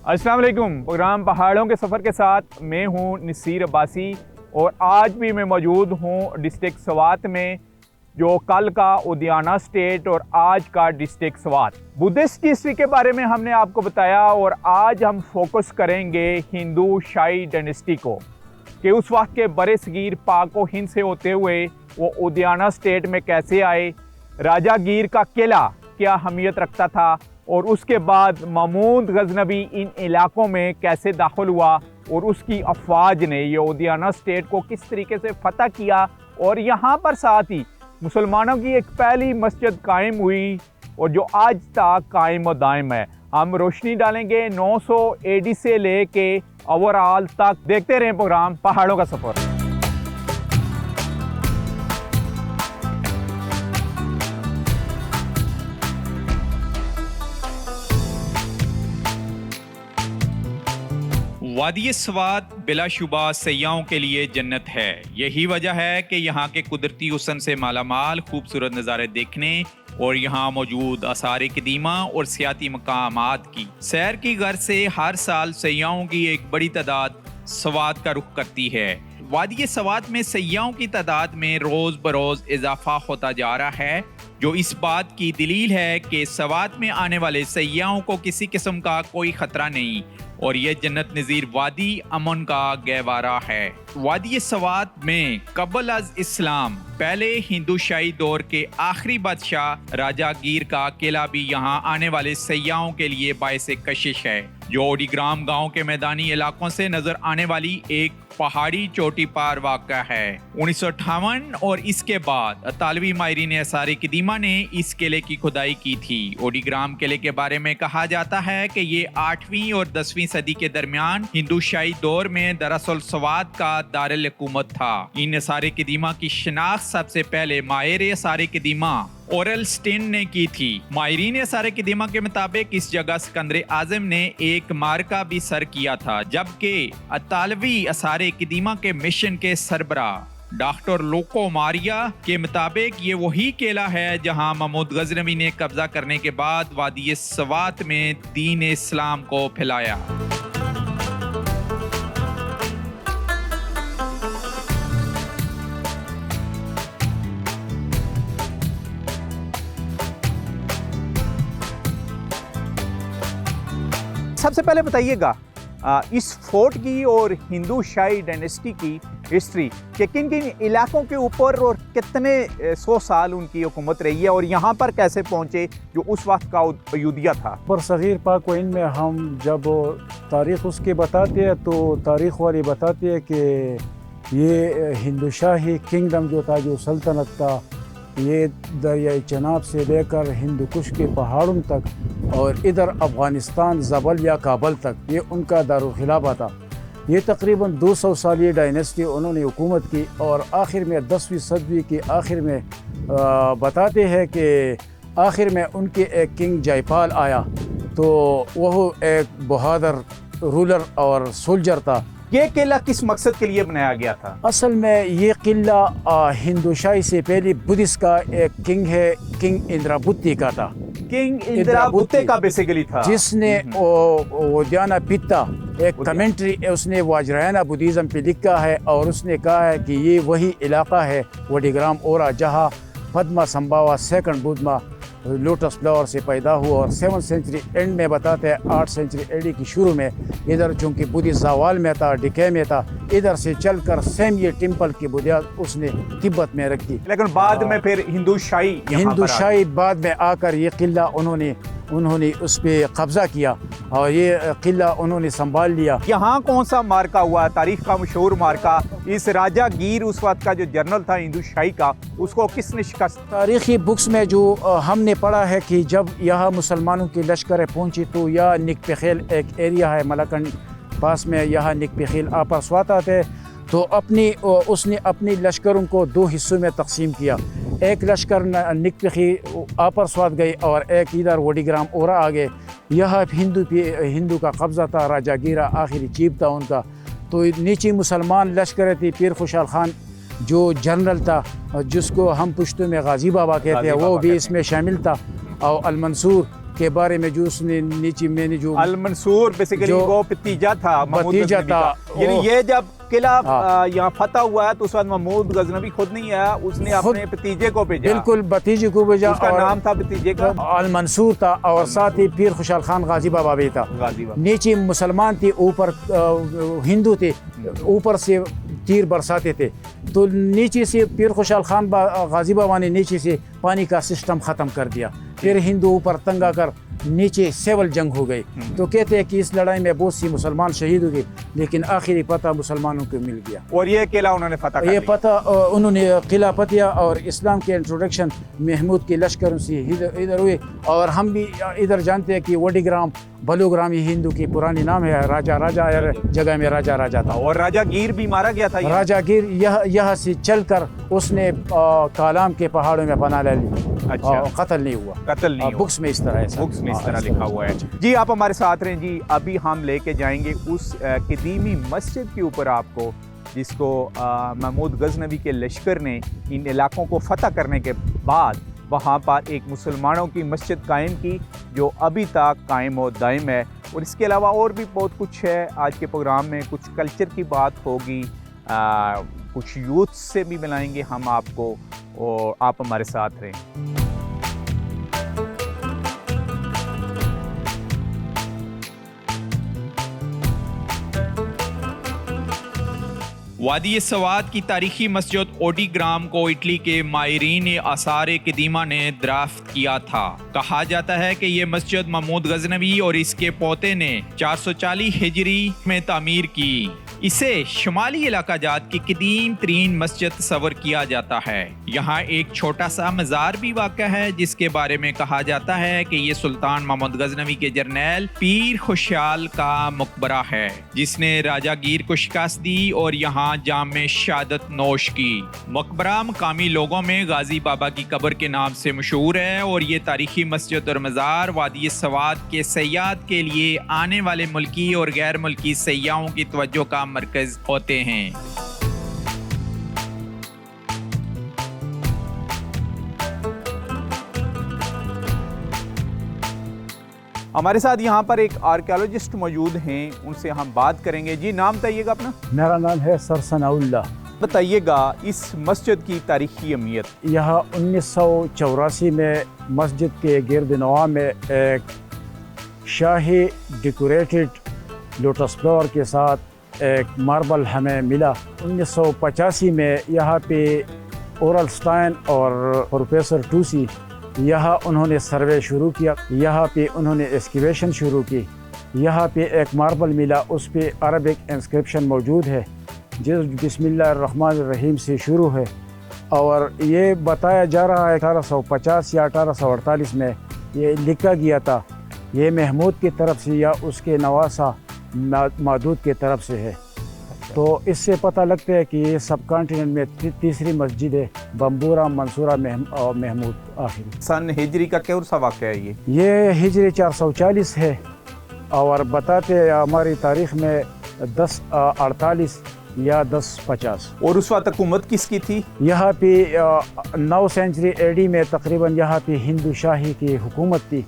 अस्सलाम वालेकुम। प्रोग्राम पहाड़ों के सफ़र के साथ मैं हूं नसीर अब्बासी और आज भी मैं मौजूद हूं डिस्ट्रिक्ट स्वात में, जो कल का उदियाना स्टेट और आज का डिस्ट्रिक्ट स्वात। बुद्धिस्ट हिस्ट्री के बारे में हमने आपको बताया और आज हम फोकस करेंगे हिंदू शाही डायनेस्टी को, कि उस वक्त के बड़े सगीर पाक व हिंद से होते हुए वो उदियाना स्टेट में कैसे आए, राजा गीर का किला क्या अहमियत रखता था और उसके बाद महमूद गजनबी इन इलाकों में कैसे दाखिल हुआ और उसकी अफवाज ने ये उदियाना स्टेट को किस तरीके से फतह किया, और यहाँ पर साथ ही मुसलमानों की एक पहली मस्जिद कायम हुई और जो आज तक कायम व दायम है। हम रोशनी डालेंगे 900 AD से लेके ओवरऑल तक। देखते रहें प्रोग्राम पहाड़ों का सफ़र। वादी स्वात बिलाशुबा सयाहों के लिए जन्नत है। यही वजह है कि यहाँ के कुदरती हुस्न से मालामाल खूबसूरत नज़ारे देखने और यहाँ मौजूद आसार कदीमा और सियाती मकामात की सैर की गर्ज से हर साल सयाहों की एक बड़ी तादाद स्वात का रुख करती है। वादी स्वात में सयाहों की तादाद में रोज़ बरोज़ इजाफा होता जा रहा है, जो इस बात की दलील है कि स्वात में आने वाले सयाहों को किसी किस्म का कोई खतरा नहीं और ये जन्नत नज़ीर वादी अमन का गहवारा है। वादी स्वात में कबल अज इस्लाम पहले हिंदू शाही दौर के आखिरी बादशाह राजा गीर का किला भी यहाँ आने वाले सयाहों के लिए बायसे कशिश है, जो ओडीग्राम गांव के मैदानी इलाकों से नजर आने वाली एक पहाड़ी चोटी पर वाक़ा है। 1958 और इसके बाद अतालवी माहिरीन आसार कदीमा ने इस किले की खुदाई की थी। ओडीग्राम किले के बारे में कहा जाता है कि ये 8वीं और 10वीं सदी के दरमियान हिंदू शाही दौर में दरअसल स्वात का दारुल हुकूमत था। इन आसार कदीमा की शिनाख्त सबसे पहले माहिर आसार कदीमा ओरल स्टेन ने की थी। माहिरीन आसार कदीमा के मुताबिक इस जगह सिकंदर आजम ने एक मार्का भी सर किया था, जबकि अतालवी आसार कदीमा के मिशन के सरबरा डॉक्टर लोको मारिया के मुताबिक ये वही किला है जहां महमूद गजनवी ने कब्जा करने के बाद वादी स्वात में दीन इस्लाम को फैलाया। सबसे पहले बताइएगा इस फोर्ट की और हिंदू शाही डायनेस्टी की हिस्ट्री, कि किन किन इलाकों के ऊपर और कितने 100 साल उनकी हुकूमत रही है और यहाँ पर कैसे पहुँचे जो उस वक्त का अयोध्या था। पर सग़ीर पाकवीन में हम जब तारीख़ उसकी बताते हैं तो तारीख़ वाली बताते हैं कि ये हिंदू शाही किंगडम जो था, जो सल्तनत था, ये दरियाई चनाब से लेकर हिंदू कुश के पहाड़ों तक और इधर अफ़गानिस्तान ज़बल या काबल तक ये उनका दारुल खिलाफा था। ये तकरीबन 200 साल ये डायनेस्टी उन्होंने हुकूमत की और आखिर में 10वीं सदी के आखिर में बताते हैं कि आखिर में उनके एक किंग जयपाल आया, तो वह एक बहादुर रूलर और सोल्जर था। ये किला किस मकसद के लिए बनाया गया था? असल में ये किला हिंदू शाही से पहले बुद्धिस्ट का एक किंग है, किंग इंद्राबुत्ती का था। किंग इंद्राबुत्ते का बेसिकली था, जिसने उद्याना पित्ता एक कमेंट्री उसने वाजरायाना बुद्धिज़्म पे लिखा है और उसने कहा है कि ये वही इलाका है ओडीग्राम ओरा जहाँ Padmasambhava second Buddha lotus flower से पैदा हुआ और 7th सेंचुरी एंड में बताते हैं 8th सेंचुरी AD की शुरू में इधर चूँकि बुद्धि जावाल में था, डिके में था, इधर से चलकर सेम ये टेम्पल की बुनियाद उसने तिब्बत में रखी। लेकिन बाद में फिर हिंदू शाही बाद में आकर ये किला उन्होंने उस पर कब्जा किया और ये किला उन्होंने संभाल लिया। यहाँ कौन सा मार्का हुआ, तारीख का मशहूर मार्का, इस राजा गीर उस वक्त का जो जनरल था हिंदू शाही का, उसको किसने शिकस्त? तारीखी बुक्स में जो हमने पढ़ा है कि जब यहाँ मुसलमानों की लश्करें पहुँची तो यह निकपेखेल एक एरिया है मलाकंड पास में, यहाँ निकपेखेल आपस स्वात आते, तो उसने अपनी लश्करों को 2 हिस्सों में तकसीम किया। एक लश्कर निकपखी आपर स्वाद गई और एक इधर ओडीग्राम ओरा आ गए। यह हिंदू का कब्ज़ा था, राजा गिरा आखिरी चीफ था उनका। तो नीचे मुसलमान लश्कर थी, पीर खुशाल खान जो जनरल था, जिसको हम पुश्तो में गाजी बाबा कहते हैं, वो भी इसमें शामिल था। और अलमंसूर के बारे में जो उसने नीचे मैंने जो अल मंसूर बेसिकली जो वो भतीजा था महमूद भतीजा गजनवी का। था, यानी वो- ये जब किला हाँ। यहाँ फतह हुआ है तो उस वक्त महमूद गजनवी खुद नहीं आया, उसने खुद- अपने भतीजे को भेजा। बिल्कुल भतीजे को भेजा उसका और नाम था भतीजे का अल मंसूर था और साथ ही पीर खुशहाल खान गाजी बाबा भी था। गाजी बाबा। नीचे मुसलमान थे, ऊपर हिंदू थे, ऊपर से तीर बरसाते थे। तो नीचे से पीर खुशहाल खान गाजी बाबा ने नीचे से पानी का सिस्टम ख़त्म कर दिया। फिर हिंदू ऊपर तंग आकर नीचे सेवल जंग हो गई। तो कहते हैं कि इस लड़ाई में बहुत सी मुसलमान शहीद हो गए, लेकिन आखिरी पता मुसलमानों को मिल गया। और ये किला उन्होंने फतह कर ये लिया। पता उन्होंने किला फतिया और इस्लाम के इंट्रोडक्शन महमूद के लश्करों से इधर हुए। और हम भी इधर जानते हैं कि वडीग्राम बलूग्राम ये हिंदू की पुरानी नाम है। राजा जगह में राजा था। और राजा गिर भी मारा गया था यहाँ। राजा गिर यहाँ से चलकर उसने कालाम के पहाड़ों में पनाह ले ली। अच्छा। कत्ल नहीं हुआ। कत्ल नहीं हुआ। बुक्स में इस तरह है। बुक्स में इस तरह लिखा हुआ है। जी आप हमारे साथ रहें जी। अभी हम लेके जाएंगे उस कदीमी मस्जिद के ऊपर आपको, जिसको महमूद गजनवी के लश्कर ने इन इलाकों को फतह करने के बाद वहाँ पर एक मुसलमानों की मस्जिद कायम की, जो अभी तक कायम और दायम है। और इसके अलावा और भी बहुत कुछ है। आज के प्रोग्राम में कुछ कल्चर की बात होगी, कुछ यूथ से भी मिलाएंगे हम आपको, और आप हमारे साथ रहें। वादी सवाद की तारीखी मस्जिद ओडीग्राम को इटली के माहिरीन आसार कदीमा ने दराफ्त किया था। कहा जाता है कि ये मस्जिद महमूद गजनवी और इसके पोते ने 440 हिजरी में तामीर की। इसे शुमाली इलाका जात की कदीम तरीन मस्जिद तस्वर किया जाता है। यहाँ एक छोटा सा मज़ार भी वाक़ा है, जिसके बारे में कहा जाता है कि ये सुल्तान महमूद गजनवी के जर्नैल पीर खुशहाल का मकबरा है, जिसने राजा गिर को शिकस्त दी और यहाँ जाम में शहादत नोश की। मकबरा मकामी लोगों में गाजी बाबा की कब्र के नाम से मशहूर है और ये तारीखी मस्जिद और मज़ार वादी सवाद के सयाहत के लिए आने वाले मुल्की और गैर मुल्की सयाहों की तवज्जो का मरकज होते हैं। हमारे साथ यहाँ पर एक आर्कियोलॉजिस्ट मौजूद हैं, उनसे हम बात करेंगे। जी नाम बताइएगा अपना। मेरा नाम है सर सनाउल्लाह। बताइएगा इस मस्जिद की तारीखी अहमियत। यह 1984 में मस्जिद के गिर्द नवा में एक शाही डेकोरेटेड लोटस फ्लावर के साथ एक मार्बल हमें मिला। 1985 में यहाँ पे ओरलस्टाइन और प्रोफेसर टूसी यहाँ उन्होंने सर्वे शुरू किया। यहाँ पे उन्होंने एक्सकेवेशन शुरू की। यहाँ पे एक मार्बल मिला, उस पे अरबिक इंस्क्रिप्शन मौजूद है जो बिस्मिल्लाहिर्रहमानिर्रहीम से शुरू है। और ये बताया जा रहा है 1850 या 1848 में ये लिखा गया था। ये महमूद की तरफ से या उसके नवासा मादूद की तरफ से है। तो इससे पता लगता है कि ये सब कॉन्टिनेंट में तीसरी मस्जिद है, बम्बूरा मंसूरा और महमूद आखिरी। सन हिजरी का क्या सा वाक़या है ये हिजरी 440 है और बताते हैं हमारी तारीख में 1048 या 1050। और उस वक्त हुकूमत किसकी थी? यहाँ पे 9 सेंचुरी एडी में तकरीबन यहाँ पे हिंदू शाही की हुकूमत थी।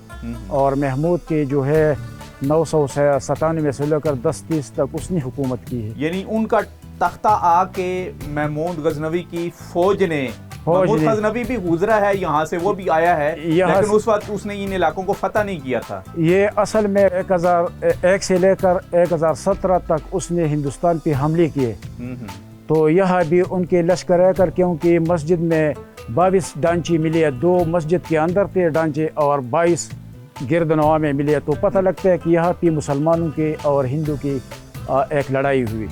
और महमूद की जो है 997 से लेकर 1030 तक उसने हुकूमत की है। यानी उनका तख्ता आके महमूद गजनवी की फौज ने महमूद गजनवी भी गुजरा है यहाँ से, वो भी आया है, लेकिन उस वक्त उसने इन इलाकों को फतह नहीं किया था। ये असल में 1001 से लेकर 1017 तक उसने हिंदुस्तान पे हमले किए। तो यहाँ भी उनके लश्कर रहकर, क्योंकि मस्जिद में 22 ढांचे मिले, 2 मस्जिद के अंदर थे ढांचे और 22 गिरदनवा में मिले। तो पता लगता है कि यहाँ पे मुसलमानों के और हिंदू की एक लड़ाई हुई।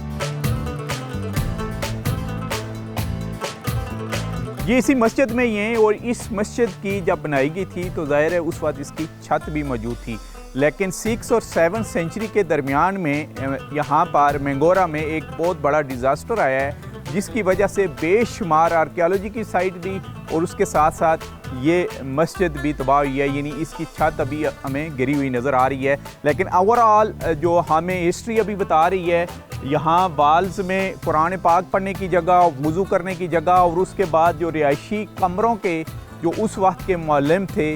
ये इसी मस्जिद में ही है। और इस मस्जिद की जब बनाई गई थी तो जाहिर है उस वक्त इसकी छत भी मौजूद थी, लेकिन 6 और 7 सेंचुरी के दरमियान में यहाँ पर मैंगोरा में एक बहुत बड़ा डिज़ास्टर आया है, जिसकी वजह से बेशुमार आर्कियोलॉजी की साइट भी और उसके साथ साथ ये मस्जिद भी तबाह हुई है। यानी इसकी छत अभी हमें गिरी हुई नज़र आ रही है। लेकिन ओवरऑल जो हमें हिस्ट्री अभी बता रही है, यहाँ वाल्स में कुरान पाक पढ़ने की जगह, वज़ू करने की जगह, और उसके बाद जो रिहायशी कमरों के जो उस वक्त के मुअल्लिम थे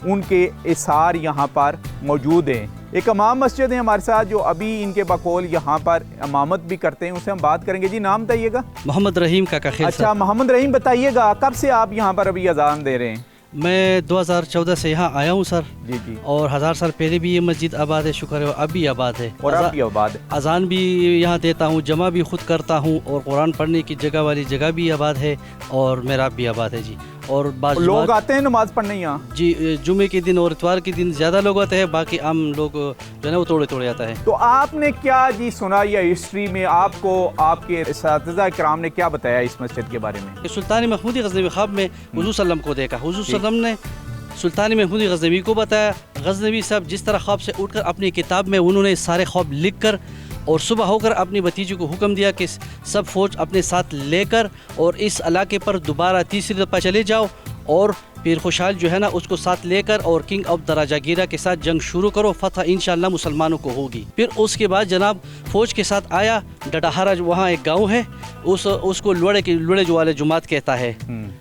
उनके इसार यहाँ पर मौजूद हैं। एक इमाम मस्जिद है हमारे साथ जो अभी इनके बकौल यहाँ पर इमामत भी करते हैं, उससे हम बात करेंगे। जी नाम बताइएगा। मोहम्मद रहीम का खेल। अच्छा मोहम्मद रहीम, बताइएगा कब से आप यहाँ पर अभी अजान दे रहे हैं? मैं 2014 से यहाँ आया हूँ सर। जी जी। और 1000 साल पहले भी ये मस्जिद आबाद है, शुक्र है अब भी आबाद है। और अब भी आबाद है। अजान भी यहाँ देता हूँ, जमा भी खुद करता हूँ, और कुरान पढ़ने की जगह वाली जगह भी आबाद है, और मेराब भी आबाद है जी। और लोग आते हैं नमाज पढ़ने यहाँ? जी, जुमे के दिन और इतवार के दिन ज़्यादा लोग आते हैं, बाकी आम लोग जो है ना वो तोड़े तोड़े आता है। तो आपने क्या जी सुना या हिस्ट्री में आपको आपके इस्तिज़ा कराम ने क्या बताया इस मस्जिद के बारे में? सुल्तान महमूद गज़नवी ख्वाब में हुज़ूर सल्लम को देखा, हुज़ूर सल्लम ने सुल्तान महमूद गज़नवी को बताया। गज़नवी साहब जिस तरह ख्वाब से उठकर अपनी किताब में उन्होंने सारे ख्वाब लिख कर और सुबह होकर अपनी भतीजी को हुक्म दिया कि सब फौज अपने साथ लेकर और इस इलाके पर दोबारा तीसरी दफ़ा चले जाओ, और पीर खुशहाल जो है ना उसको साथ लेकर और किंग ऑफ दराजागीरा के साथ जंग शुरू करो, फतह इंशाअल्लाह मुसलमानों को होगी। फिर उसके बाद जनाब फ़ौज के साथ आया डडाहारा, वहाँ एक गांव है, उसको लुड़े जो वाले जुमात कहता है,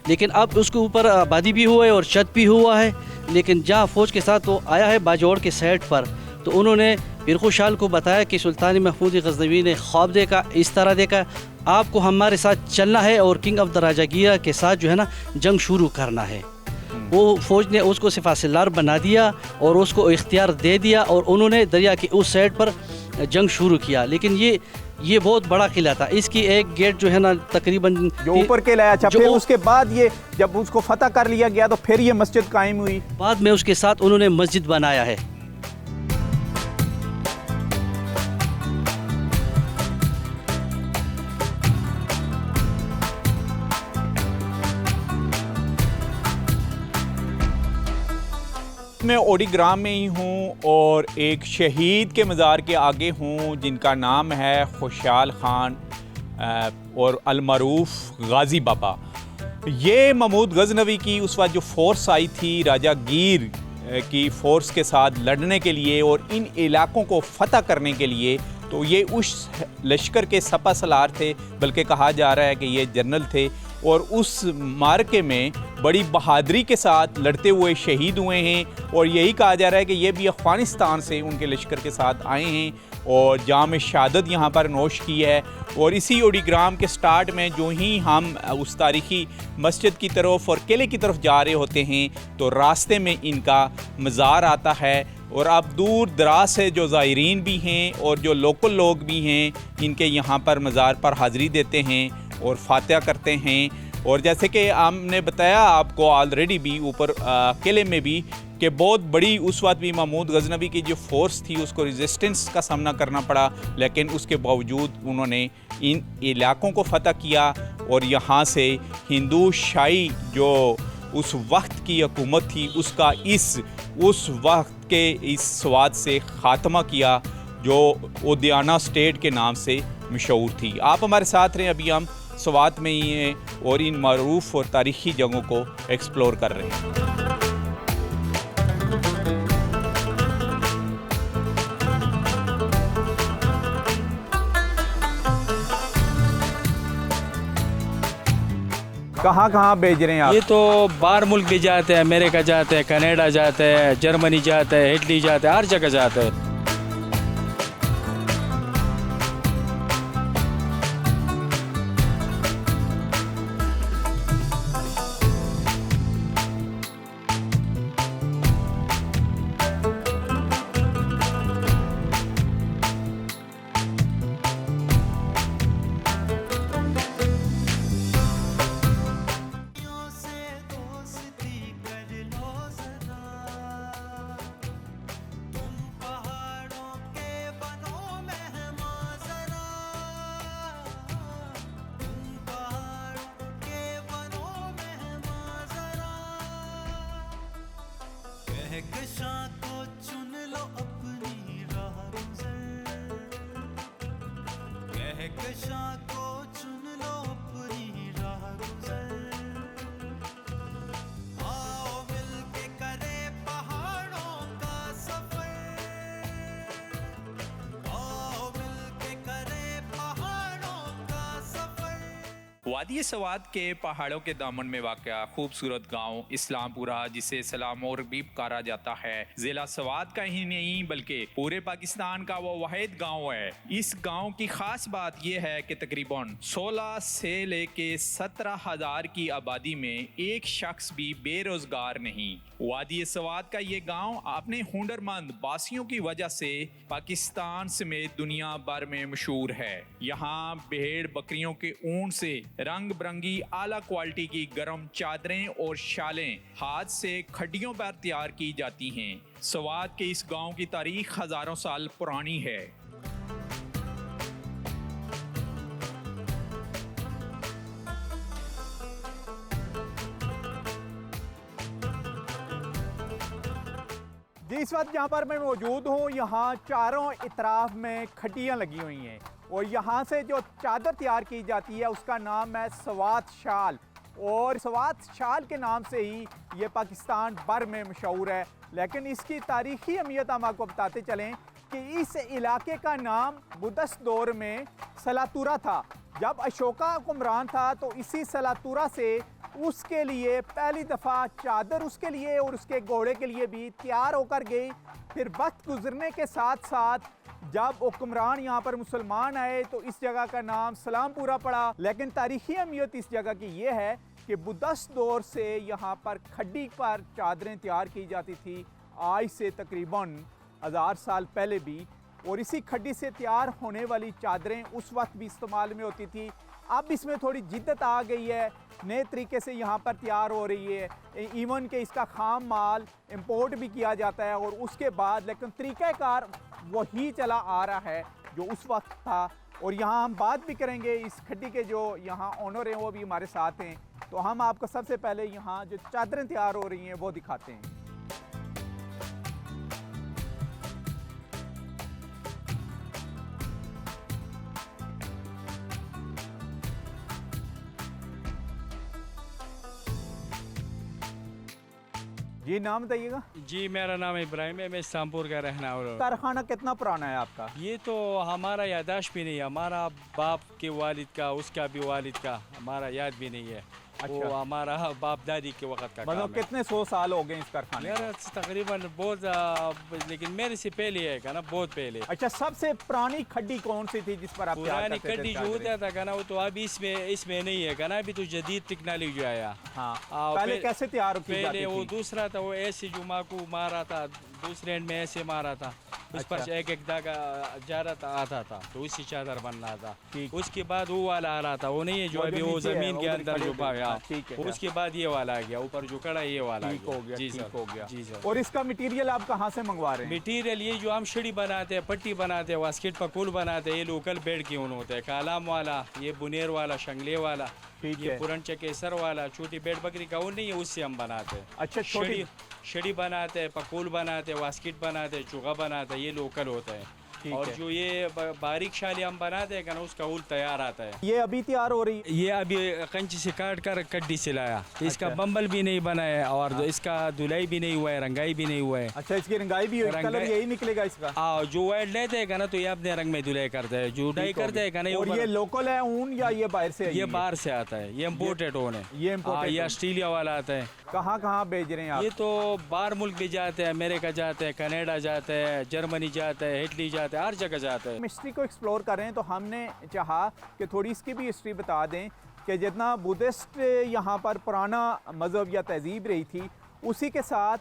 लेकिन अब उसके ऊपर आबादी भी हुआ है और छत भी हुआ है। लेकिन जहाँ फ़ौज के साथ वो आया है बाजौड़ के साइड पर, तो उन्होंने पीर खुशहाल को बताया कि सुल्तान महमूद गज़नवी ने ख्वाब देखा, इस तरह देखा, आपको हमारे साथ चलना है और किंग ऑफ दराजागीरा के साथ जो है ना जंग शुरू करना है। वो फ़ौज ने उसको सिफासिलार बना दिया और उसको इख्तियार दे दिया, और उन्होंने दरिया की उस साइड पर जंग शुरू किया। लेकिन ये बहुत बड़ा किला था, इसकी एक गेट जो है ना तकरीबन जो ऊपर के लाया। अच्छा, फिर उसके बाद ये जब उसको फतह कर लिया गया तो फिर ये मस्जिद कायम हुई। बाद में उसके साथ उन्होंने मस्जिद बनाया है। मैं ओडीग्राम में ही हूँ और एक शहीद के मज़ार के आगे हूँ जिनका नाम है खुशहाल ख़ान और अलमरूफ गाजी बाबा। ये महमूद गज़नवी की उस वक्त जो फोर्स आई थी राजा गीर की फ़ोर्स के साथ लड़ने के लिए और इन इलाकों को फ़तह करने के लिए, तो ये उस लश्कर के सपा सलार थे, बल्कि कहा जा रहा है कि ये जनरल थे, और उस मार्के में बड़ी बहादुरी के साथ लड़ते हुए शहीद हुए हैं। और यही कहा जा रहा है कि ये भी अफ़गानिस्तान से उनके लश्कर के साथ आए हैं और जाम शहादत यहाँ पर नोश की है। और इसी ओडीग्राम के स्टार्ट में जो ही हम उस तारीख़ी मस्जिद की तरफ और किले की तरफ जा रहे होते हैं तो रास्ते में इनका मज़ार आता है। और अब दूर दराज से जो ज़ायरीन भी हैं और जो लोकल लोग भी हैं इनके यहाँ पर मज़ार पर हाज़िरी देते हैं और फातिहा करते हैं। और जैसे कि हमने बताया आपको ऑलरेडी भी ऊपर किले में भी कि बहुत बड़ी उस वक्त भी महमूद गज़नवी की जो फोर्स थी उसको रेजिस्टेंस का सामना करना पड़ा, लेकिन उसके बावजूद उन्होंने इन इलाकों को फ़तह किया और यहाँ से हिंदू शाही जो उस वक्त की हुकूमत थी उसका उस वक्त के इस स्वाद से ख़ात्मा किया जो ओदियाना स्टेट के नाम से मशहूर थी। आप हमारे साथ रहें, अभी हम स्वात में ही हैं और इन मरूफ और तारीख़ी जगहों को एक्सप्लोर कर रहे हैं। कहाँ भेज रहे हैं आप? ये तो बाहर मुल्क भी जाते हैं, अमेरिका जाते हैं, कनाडा जाते हैं, जर्मनी जाते हैं, इटली जाते हैं, हर जगह जाते हैं। कहकशां को चुन लो अपनी राह गुज़र, कहकशां को चुन लो अपनी राह गुज़र। आओ मिलके करे पहाड़ों का सफर, आओ मिलके करे पहाड़ों का सफर। वादी सवात के पहाड़ों के दामन में वाक़या खूबसूरत गांव इस्लामपुरा, जिसे सलामोर भी पुकारा जाता है, जिला सवात का ही नहीं बल्कि पूरे पाकिस्तान का वो वाहिद गांव है। इस गांव की खास बात यह है कि तकरीबन 16 से लेके 17,000 की आबादी में एक शख्स भी बेरोजगार नहीं। वादी सवात का ये गांव अपने हुनरमंद बासियों की वजह से पाकिस्तान समेत दुनिया भर में मशहूर है। यहाँ भेड़ बकरियों के ऊन से रंग बिरंगी आला क्वालिटी की गर्म चादरें और शालें हाथ से खड्डियों पर तैयार की जाती हैं। सवात के इस गांव की तारीख हजारों साल पुरानी है। जी, इस वक्त जहाँ पर मैं मौजूद हूँ, यहाँ चारों इतराफ में खड्डियाँ लगी हुई हैं और यहाँ से जो चादर तैयार की जाती है उसका नाम है सवात शाल, और सवात शाल के नाम से ही ये पाकिस्तान भर में मशहूर है। लेकिन इसकी तारीखी अहमियत हम आपको बताते चलें कि इस इलाके का नाम बुदस्त दौर में सलातुरा था। जब अशोका हुक्मरान था तो इसी सलातुरा से उसके लिए पहली दफ़ा चादर उसके लिए और उसके घोड़े के लिए भी तैयार होकर गई। फिर वक्त गुजरने के साथ साथ जब हुक्मरान यहाँ पर मुसलमान आए तो इस जगह का नाम सलामपुरा पड़ा। लेकिन तारीखी अहमियत इस जगह की ये है कि बुदस्त दौर से यहाँ पर खड्डी पर चादरें तैयार की जाती थी, आज से तकरीबन 1000 साल पहले भी। और इसी खड्डी से तैयार होने वाली चादरें उस वक्त भी इस्तेमाल में होती थी। अब इसमें थोड़ी जिद्दत आ गई है, नए तरीके से यहाँ पर तैयार हो रही है। इवन के इसका खाम माल इंपोर्ट भी किया जाता है और उसके बाद, लेकिन तरीक़ाकार वही चला आ रहा है जो उस वक्त था। और यहाँ हम बात भी करेंगे इस खड्डी के जो यहाँ ओनर हैं वो भी हमारे साथ हैं। तो हम आपको सबसे पहले यहाँ जो चादरें तैयार हो रही हैं वो दिखाते हैं। जी, नाम बताइएगा। जी, मेरा नाम इब्राहिम है, मैं इस्लामपुर का रहना वाला हूँ। कारखाना कितना पुराना है आपका? ये तो हमारा यादाश्त भी नहीं है, हमारा बाप के वालिद का, उसका भी वालिद का हमारा याद भी नहीं है। अच्छा। वो हमारा बाप दादी के वक्त का मतलब काम है। कितने 100 साल हो गए इस कारखाने को? मेरा तकरीबन बहुत लेकिन मेरे से पहले है का ना, बहुत पहले। अच्छा, सबसे पुरानी खड्डी कौन सी थी जिस पर आप तैयार पुरानी करते थे कड्डी जो चादरें? होता था का ना, वो तो अभी इसमें नहीं है का ना, अभी तो जदीद टेक्नोलॉजी आया। हाँ, हाँ, पहले कैसे तैयार की पहले जाती वो थी? दूसरा था, वो ऐसे जुमा को मारा था, दूसरे एंड में ऐसे मारा था, उस पर अच्छा। एक धागा जा रहा था, आता था, तो उसी चादर बनना था। ठीक। उसके बाद वो वाला आ रहा था, वो नहीं है जो वो अभी जो वो नीचे है, जमीन के उधर अंदर खड़े जो थे। भागा। हाँ, ठीक है। उसके बाद ये वाला आ गया, ऊपर जो कड़ा ये वाला ठीक हो गया, जी ठीक सर, हो गया। जी सर। और इसका मटेरियल आप कहाँ से मंगवा रहे हैं? मटीरियल ये जो हम छड़ी बनाते हैं, पट्टी बनाते हैं, वास्केट पकुल बनाते हैं, ये लोकल बेड के ऊन होते हैं। कालाम वाला, ये बुनेर वाला, शंगले वाला, ठीक ये है। पुरन चकेसर वाला, छोटी बेड बकरी का ऊन नहीं है, उससे हम बनाते हैं। अच्छा, छोटी छड़ी बनाते हैं, पकुल बनाते हैं, वास्केट बनाते हैं, चूगा बनाते हैं, ये लोकल होता है। ठीक और है। जो ये बारीक शाली हम बनाते हैं ना, उसका ऊल तैयार आता है। ये अभी तैयार हो रही? ये अभी कंची से काट कर कड्डी से लाया, तो इसका अच्छा। बम्बल भी नहीं बना है और इसका धुलाई भी नहीं हुआ है, रंगाई भी नहीं हुआ है। अच्छा, इसकी रंगाई भी हुई, कलर रंगाई- यही निकलेगा इसका? जो वाइट लेते हैं ना, तो ये अपने रंग में धुलाई करते हैं, जो डाई ठीक हो करते गया। हैं ना, और ये लोकल है ऊन या ये बाहर से आई ये है? बाहर से आता है, ये इम्पोर्टेड ऊन है। ये imported ये ऊन। ऑस्ट्रेलिया वाला आता है। कहाँ कहाँ भेज रहे हैं आप? ये तो बाहर मुल्क भी जाते हैं, अमेरिका जाते हैं, कनाडा जाते हैं, जर्मनी जाते हैं, इटली जाते हैं, हर जगह जाते हैं। हिस्ट्री को एक्सप्लोर कर रहे हैं तो हमने चाहा कि थोड़ी इसकी भी हिस्ट्री बता दें कि जितना बुद्धिस्ट यहाँ पर पुराना मज़हब या तहजीब रही थी, उसी के साथ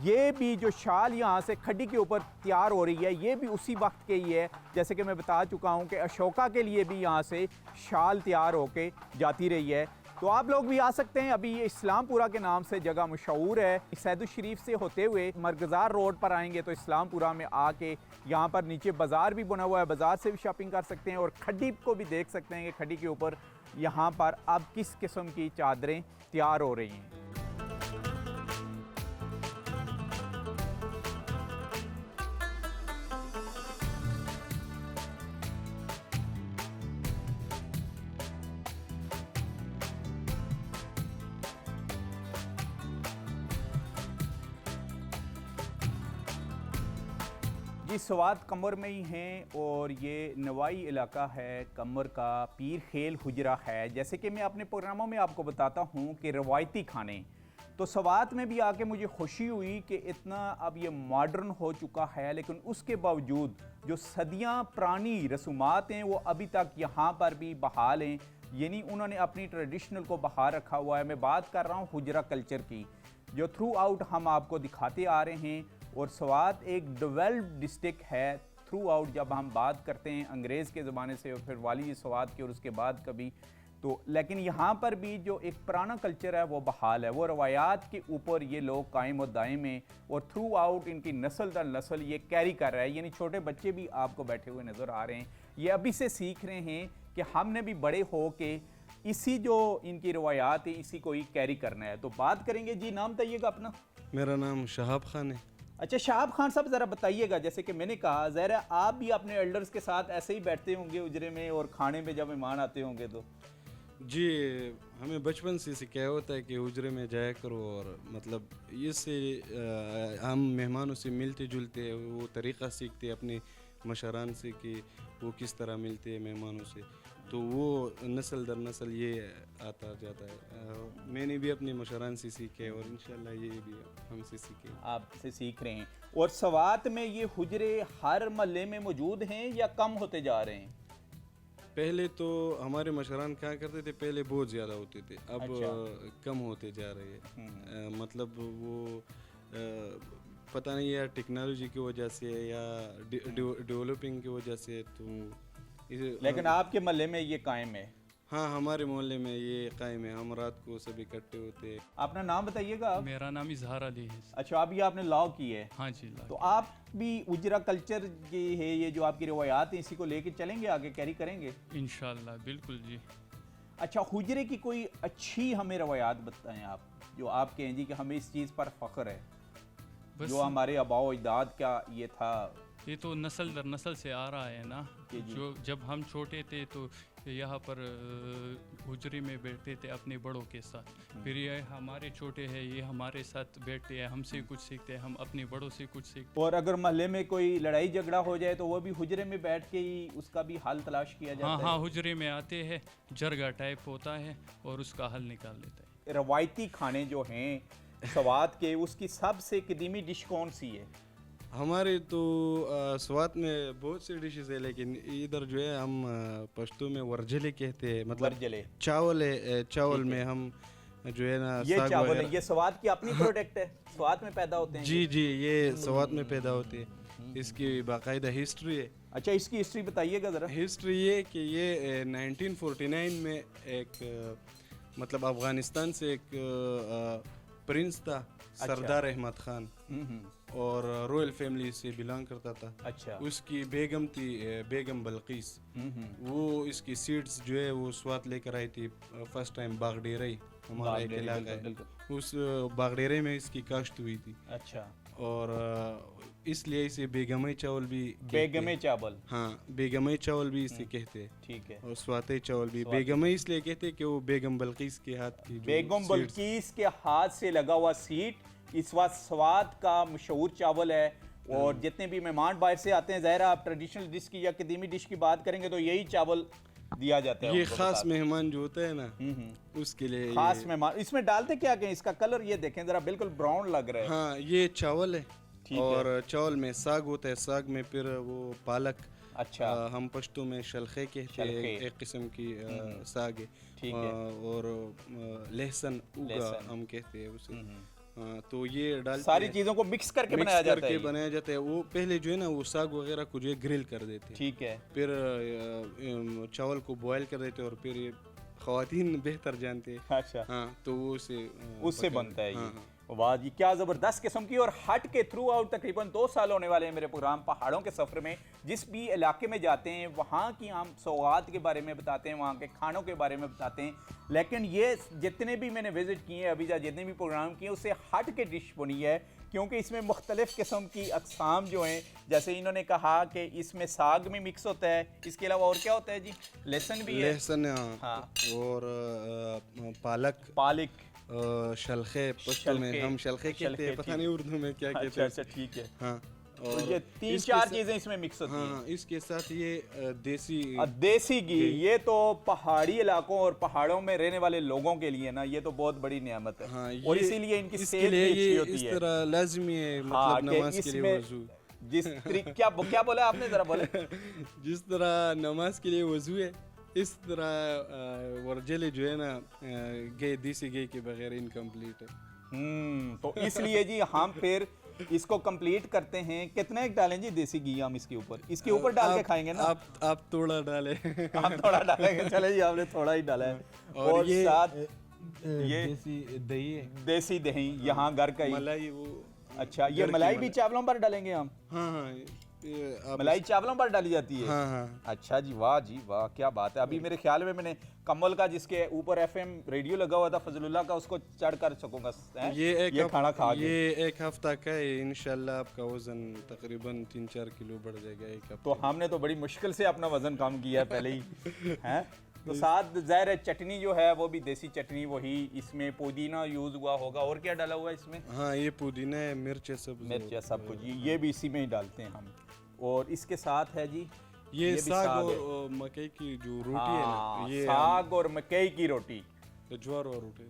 ये भी जो शाल यहाँ से खड्डी के ऊपर तैयार हो रही है, ये भी उसी वक्त के ही है। जैसे कि मैं बता चुका हूँ कि अशोका के लिए भी यहाँ से शाल तैयार होके जाती रही है। तो आप लोग भी आ सकते हैं। अभी ये इस्लामपुरा के नाम से जगह मशहूर है। सैदुल शरीफ से होते हुए मरगज़ार रोड पर आएंगे तो इस्लामपुरा में आके यहाँ पर नीचे बाज़ार भी बना हुआ है, बाज़ार से भी शॉपिंग कर सकते हैं और खड्डी को भी देख सकते हैं कि खड्डी के ऊपर यहाँ पर अब किस किस्म की चादरें तैयार हो रही हैं। जी स्वात कमर में ही हैं और ये नवाई इलाका है, कमर का पीर खेल हुजरा है। जैसे कि मैं अपने प्रोग्रामों में आपको बताता हूँ कि रवायती खाने, तो स्वात में भी आके मुझे खुशी हुई कि इतना अब ये मॉडर्न हो चुका है, लेकिन उसके बावजूद जो सदियां पुरानी रसूमात हैं वो अभी तक यहाँ पर भी बहाल हैं, यानी उन्होंने अपनी ट्रेडिशनल को बहाल रखा हुआ है। मैं बात कर रहा हूँ हुजरा कल्चर की, जो थ्रू आउट हम आपको दिखाते आ रहे हैं। और स्वात एक डेवलप्ड डिस्ट्रिक्ट है थ्रू आउट। जब हम बात करते हैं अंग्रेज़ के ज़माने से और फिर वाली स्वात की और उसके बाद कभी तो, लेकिन यहाँ पर भी जो एक पुराना कल्चर है वो बहाल है, वो रवायात के ऊपर ये लोग कायम और दायम हैं और थ्रू आउट इनकी नस्ल दर नस्ल ये कैरी कर रहा है। यानी छोटे बच्चे भी आपको बैठे हुए नज़र आ रहे हैं, ये अभी से सीख रहे हैं कि हमने भी बड़े हो के इसी जो इनकी रवायात है इसी को ही कैरी करना है। तो बात करेंगे जी, नाम बताइएगा अपना। मेरा नाम शहाब खान है। अच्छा शहाब खान साहब, ज़रा बताइएगा, जैसे कि मैंने कहा ज़रा आप भी अपने एल्डर्स के साथ ऐसे ही बैठते होंगे उजरे में और खाने में जब मेहमान आते होंगे तो? जी, हमें बचपन से सिखाया होता है कि हुजरे में जाया करो और मतलब इससे हम मेहमानों से मिलते जुलते वो तरीक़ा सीखते अपने मशरान से कि वो किस तरह मिलते हैं मेहमानों से, तो वो नस्ल दर नस्ल ये आता जाता है। मैंने भी अपने मशरान से सीखे और इंशाल्लाह ये भी हमसे सीखे। आपसे सीख रहे हैं। और स्वात में ये हुजरे हर महल्ले में मौजूद हैं या कम होते जा रहे हैं? पहले तो हमारे मशरान क्या करते थे, पहले बहुत ज़्यादा होते थे, अब कम होते जा रहे हैं। मतलब वो पता नहीं यार टेक्नोलॉजी की वजह से या डेवलपिंग की वजह से, तो लेकिन आपके महल्ले में ये कायम है? हाँ, हमारे मोहल्ले में ये कायम है, हम रात को सभी इकट्ठे होते हैं। अपना नाम बताइएगा आप। मेरा नाम इजहार अली है। अच्छा, अभी आपने लॉ की है? हाँ जी, लॉ। तो आप भी उजरा कल्चर की है ये जो आपकी रवायात है इसी को लेके चलेंगे आगे, कैरी करेंगे इंशाल्लाह, बिल्कुल जी। अच्छा, हुजरे की कोई अच्छी हमें रवायात बताएं आप, जो आप कहें जी कि हमें इस चीज़ पर फ़ख्र है, जो हमारे आबाओ अजदाद का ये था। ये तो नस्ल दर नस्ल से आ रहा है ना, जो जब हम छोटे थे तो यहाँ पर हुजरे में बैठते थे अपने बड़ों के साथ, फिर ये हमारे छोटे हैं, ये हमारे साथ बैठते हैं, हमसे कुछ सीखते हैं, हम अपने बड़ों से कुछ सीखते हैं। और अगर मोहल्ले में कोई लड़ाई झगड़ा हो जाए तो वो भी हुजरे में बैठ के ही उसका भी हल तलाश किया जाता है? हाँ, हुजरे में आते हैं, जरगा टाइप होता है और उसका हल निकाल लेता है। रवायती खाने जो हैं स्वात के, उसकी सबसे कदीमी डिश कौन सी है? हमारे तो स्वात में बहुत सी डिशेस है, लेकिन इधर जो है हम पश्तो में वर्जले कहते हैं, मतलब वर्जले चावल है। चावल में हम जो है ना ये चावल है, ये स्वात की अपनी प्रोडक्ट है, स्वात में पैदा होते हैं? जी जी, ये स्वात में पैदा होते हैं, इसकी बाकायदा हिस्ट्री है। अच्छा, इसकी हिस्ट्री बताइएगा ज़रा। हिस्ट्री ये कि ये 1949 में एक मतलब अफ़गानिस्तान से एक प्रिंस था, सरदार अहमद खान, और रॉयल फैमिली से बिलोंग करता था। अच्छा। उसकी बेगम थी बेगम बल्कीस, वो इसकी सीड्स जो है वो स्वात लेकर आई थी फर्स्ट टाइम बागडेरे, हमारा एक इलाका है, उस बागडेरे में इसकी काश्त हुई थी। अच्छा। और इसलिए इसे बेगमे चावल भी, बेगमे चावल, हाँ बेगमे चावल भी इसे कहते हैं। ठीक है। और स्वाते चावल भी बेगमे इसलिए कहते हैं कि वो बेगम बल्कीस के हाथ की, बेगम बल्कीस के हाथ से लगा हुआ सीट इस वक्त स्वात का मशहूर चावल है। और जितने भी मेहमान बाहर से आते हैं, ज़ाहिर आप ट्रेडिशनल डिश की या कदीमी डिश की बात करेंगे तो यही चावल दिया जाता है। ये खास मेहमान जो होता है ना उसके लिए खास मेहमान। इसमें डालते क्या क्या? इसका कलर ये देखें जरा, बिल्कुल ब्राउन लग रहा है। हाँ, ये चावल है और चावल में साग होता है, साग में फिर वो पालक, अच्छा, हम पश्तो में शलखे कहते हैं, एक किस्म की साग है। ठीक है। और लहसुन उगा हम कहते हैं उसे। तो ये डाल सारी चीजों को मिक्स करके बनाया जाता है। बनाया जाता है। वो पहले जो है ना वो साग वगैरह को जो है ग्रिल कर देते हैं, ठीक है, फिर चावल को बॉयल कर देते हैं और फिर ये ख़वातीन बेहतर जानते हैं। अच्छा, हाँ, तो वो उससे बनता है। हाँ, वाह जी, क्या ज़बरदस्त किस्म की। और हट के थ्रू आउट तकरीबन 2 साल होने वाले हैं मेरे प्रोग्राम पहाड़ों के सफ़र में। जिस भी इलाके में जाते हैं वहाँ की हम सौगात के बारे में बताते हैं, वहाँ के खानों के बारे में बताते हैं। लेकिन ये जितने भी मैंने विज़िट किए हैं अभी जा, जितने भी प्रोग्राम किए उससे हट के डिश बनी है, क्योंकि इसमें मुख्तलिफ़ किस्म की अक़साम जो हैं, जैसे इन्होंने कहा कि इसमें साग में मिक्स होता है, इसके अलावा और क्या होता है जी? लहसुन भी है। लहसुन, हाँ, और पालक, शलखे, पश्तो में हम शलखे कहते हैं, पता नहीं उर्दू में क्या कहते हैं। अच्छा, ठीक है। हाँ, तो ये तीन चार चीजें इसमें मिक्स होती हैं। हाँ, इसके साथ ये देसी घी, ये तो पहाड़ी इलाकों और पहाड़ों में रहने वाले लोगों के लिए ना ये तो बहुत बड़ी नियामत है। हाँ, और ये इसीलिए इनकी इसके सेहत लिए भी अच्छी ये होती इस है। तरह लाजमी है, हाँ, मतलब कि नमाज के लिए इसमें वजू। जिस क्या बोला आपने, जरा बोले। जिस तरह नमाज के लिए वजू है, इस तरह वर्जले जो है ना गे देसी घी के बगैर इनकम्प्लीट है। तो इसलिए जी हम फिर इसको कंप्लीट करते हैं। कितना एक डालें जी देसी घी हम इसके ऊपर डाल के खाएंगे ना। आप थोड़ा डालें। हम थोड़ा डालेंगे, चले जी आपने थोड़ा ही डाला है। और ये साथ ये देसी दही है, देसी दही यहाँ घर का ही। मलाई वो। अच्छा, ये मलाई भी चावलों पर डालेंगे हम? हाँ हाँ, मलाई चावलों पर डाली जाती है? हाँ हाँ। अच्छा जी, वाह जी वाह, क्या बात है। अभी मेरे ख्याल में मैंने कमल का जिसके ऊपर FM रेडियो लगा हुआ था फजलुल्लाह का, उसको चढ़ कर सकूंगा ये खाना खा के। ये एक हफ्ता का है, इंशाल्लाह आपका वजन तकरीबन 3-4 किलो बढ़ जाएगा एक हफ्ते। तो हमने तो बड़ी मुश्किल से अपना वजन कम किया है पहले ही हैं। तो साथ ज़ाहिर है चटनी जो है वो भी देसी चटनी, वही इसमें पुदीना यूज़ हुआ होगा। और क्या डाला हुआ है इसमें? हाँ, ये पुदीना है, मिर्च है, सब सब कुछ ये भी इसी में ही डालते हैं हम। और इसके साथ है जी ये भी साग है। और मकई की जो रोटी है ना, ये साग और मकई की रोटी, ज्वार और रोटी।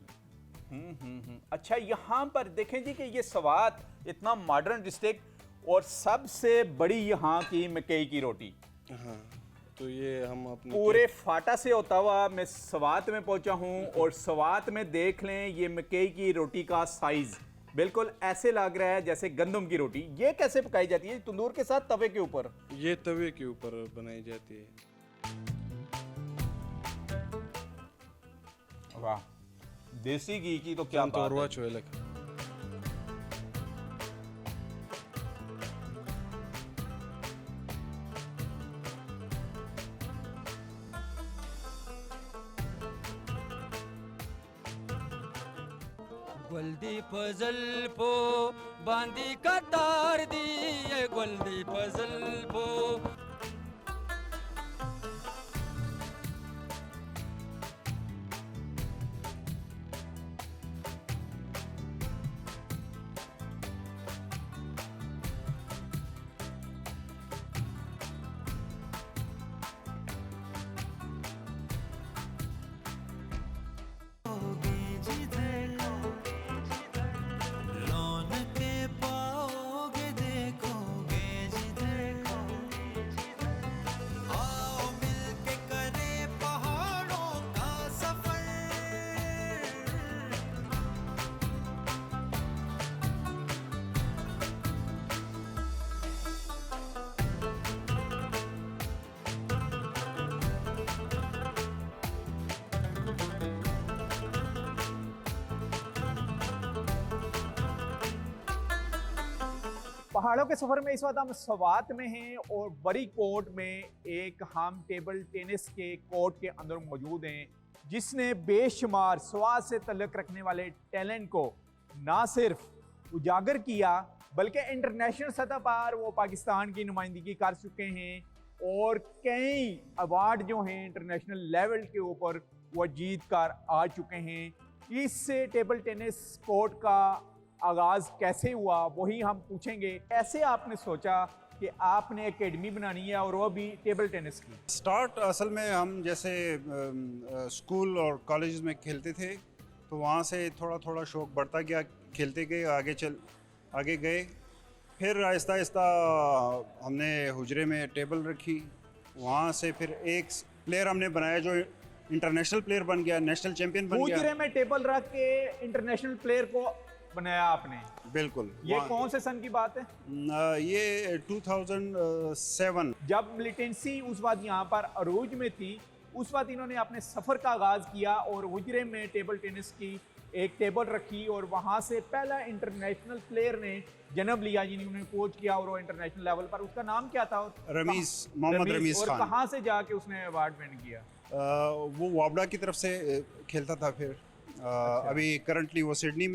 अच्छा, यहाँ पर देखें जी कि ये स्वात इतना मॉडर्न डिस्ट्रिक्ट और सबसे बड़ी यहाँ की मकई की रोटी। हाँ, तो ये हम अपने पूरे फाटा से होता हुआ मैं स्वात में पहुंचा हूँ और स्वात में देख लें ये मकई की रोटी का साइज बिल्कुल ऐसे लग रहा है जैसे गंदम की रोटी। ये कैसे पकाई जाती है? तंदूर के साथ तवे के ऊपर? ये तवे के ऊपर बनाई जाती है। वाह, देसी घी की तो क्या बात है। चोलक गुल्दी फजल पो बांदी कतार दी, ये गुल्दी फजल पो। पहाड़ों के सफर में इस वक्त हम स्वात में हैं और बड़ी कोर्ट में एक हम टेबल टेनिस के कोर्ट के अंदर मौजूद हैं, जिसने बेशुमार स्वात से तल्लुक़ रखने वाले टैलेंट को ना सिर्फ उजागर किया बल्कि इंटरनेशनल सतह पर वो पाकिस्तान की नुमाइंदगी कर चुके हैं और कई अवार्ड जो हैं इंटरनेशनल लेवल के ऊपर वो जीत कर आ चुके हैं। इस टेबल टेनिस कोर्ट का आगाज़ कैसे हुआ वही हम पूछेंगे। कैसे आपने सोचा कि आपने एकेडमी बनानी है और वो भी टेबल टेनिस की? स्टार्ट असल में हम जैसे स्कूल और कॉलेज में खेलते थे, तो वहाँ से थोड़ा थोड़ा शौक़ बढ़ता गया, खेलते गए, आगे गए। फिर आहिस्ता आहिस्ता हमने हुजरे में टेबल रखी, वहाँ से फिर एक प्लेयर हमने बनाया जो इंटरनेशनल प्लेयर बन गया, नेशनल चैंपियन बन गया। हुजरे में टेबल रख के इंटरनेशनल प्लेयर को बनाया आपने? बिल्कुल। ये कौन से सन की बात है? ये 2007। जब मिलिटेंसी उस वक्त यहाँ पर अरूज में थी, उस वक्त इन्होंने अपने सफ़र का आगाज़ किया और हुजरे में टेबल टेनिस की एक टेबल रखी और वहाँ से पहला इंटरनेशनल प्लेयर ने जन्म लिया जिन्होंने कोच किया और वो इंटरनेशनल लेवल पर। उसका नाम क्या था? मोहम्मद रमीज़ खान। और कहाँ से जाके उसने अवार्ड विन किया? वो वाबडा की तरफ से खेलता था। फिर अभी करंटली वो सिडनी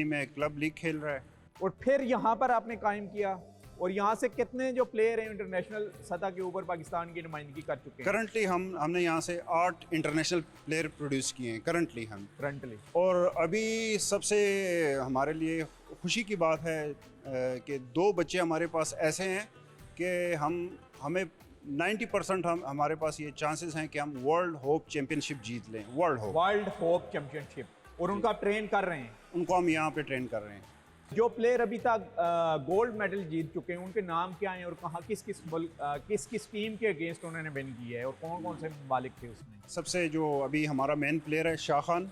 में क्लब लीग खेल रहा है। और फिर यहाँ पर आपने कायम किया? और यहाँ से कितने जो प्लेयर हैं इंटरनेशनल सतह के ऊपर पाकिस्तान की नुमाइंदगी कर चुके हैं? करंटली हमने यहाँ से 8 इंटरनेशनल प्लेयर प्रोड्यूस किए हैं करंटली। और अभी सबसे हमारे लिए खुशी की बात है कि 2 बच्चे हमारे पास ऐसे हैं कि हमें 90% हमारे पास ये चांसेस हैं कि हम वर्ल्ड होप चैम्पियनशिप जीत लें। वर्ल्ड होप चैम्पियनशिप, और उनका ट्रेन कर रहे हैं? उनको हम यहाँ पे ट्रेन कर रहे हैं। जो प्लेयर अभी तक गोल्ड मेडल जीत चुके हैं उनके नाम क्या हैं और कहाँ किस किस टीम के अगेंस्ट उन्होंने विन किया है और कौन कौन से मालिक थे उसमें? सबसे जो अभी हमारा मेन प्लेयर है शाह खान,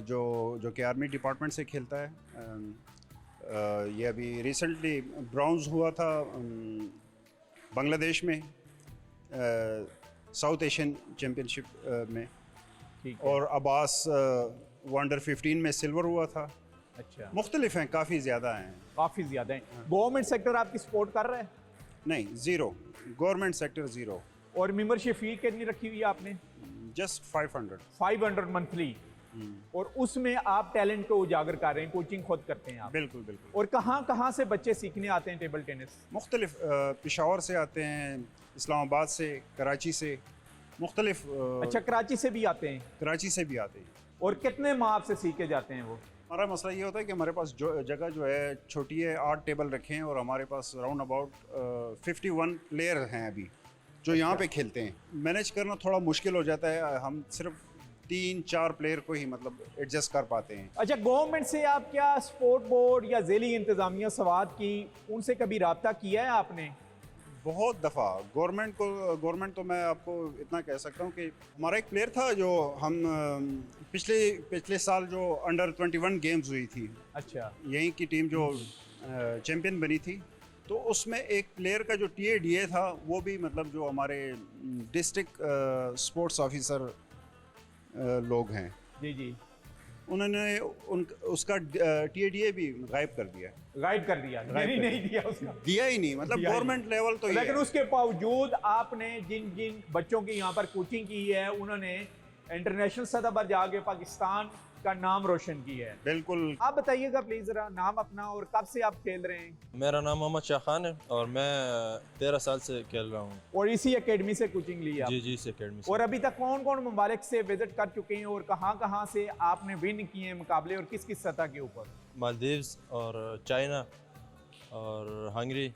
जो कि आर्मी डिपार्टमेंट से खेलता है। ये अभी रिसेंटली ब्रॉन्ज हुआ था बांग्लादेश में साउथ एशियन चैम्पियनशिप में। और अब्बास अंडर 15 में सिल्वर हुआ था। अच्छा, मुख्तलिफ हैं, काफ़ी ज़्यादा हैं। गवर्नमेंट सेक्टर आपकी सपोर्ट कर रहा है? नहीं, ज़ीरो। Government sector zero. और मेंबरशिप फी कितनी रखी हुई है आपने? Just 500 monthly. और उसमें आप टैलेंट को उजागर कर रहे हैं, कोचिंग खुद करते हैं आप? बिल्कुल। और कहाँ से बच्चे सीखने आते हैं टेबल टेनिस? मुख्तलिफ, पेशावर से आते हैं, इस्लामाबाद से, कराची से, मुख्तलिफ। अच्छा, कराची से भी आते हैं? कराची से भी आते हैं। और कितने माह से सीख के जाते हैं वो? हमारा मसला ये होता है कि हमारे पास जगह जो है छोटी है, 8 टेबल रखे हैं और हमारे पास राउंड अबाउट 51 प्लेयर हैं अभी जो यहाँ पे खेलते हैं। मैनेज करना थोड़ा मुश्किल हो जाता है, हम सिर्फ 3-4 प्लेयर को ही मतलब एडजस्ट कर पाते हैं। अच्छा, गवर्नमेंट से आप क्या स्पोर्ट बोर्ड या ज़ेली इंतज़ामिया सवाद की उनसे कभी रब्ता किया है आपने? बहुत दफ़ा गवर्नमेंट तो मैं आपको इतना कह सकता हूँ कि हमारा एक प्लेयर था जो हम पिछले साल जो अंडर 21 गेम्स हुई थी। अच्छा, यहीं की टीम जो चैम्पियन बनी थी, तो उसमें एक प्लेयर का जो TADA था वो भी मतलब जो हमारे डिस्ट्रिक्ट स्पोर्ट्स ऑफिसर लोग हैं जी, उन्होंने उसका TADA भी गायब कर दिया। नहीं दिया उसका? दिया ही नहीं, मतलब गवर्नमेंट लेवल तो। लेकिन उसके बावजूद आपने जिन बच्चों की यहाँ पर कोचिंग की है उन्होंने इंटरनेशनल सतह पर जाके पाकिस्तान का नाम रोशन किया है। बिल्कुल। आप बताइएगा प्लीज जरा नाम अपना और कब से आप खेल रहे हैं? मेरा नाम मोहम्मद शाह खान है और मैं 13 साल से खेल रहा हूँ। और इसी एकेडमी से कोचिंग ली है? जी, इस एकेडमी से। और अभी तक कौन कौन ममालिक से विजिट कर चुके हैं और कहाँ से आपने विन किए हैं मुकाबले और किस सतह के ऊपर? मालदीव्स और चाइना और हंगरी,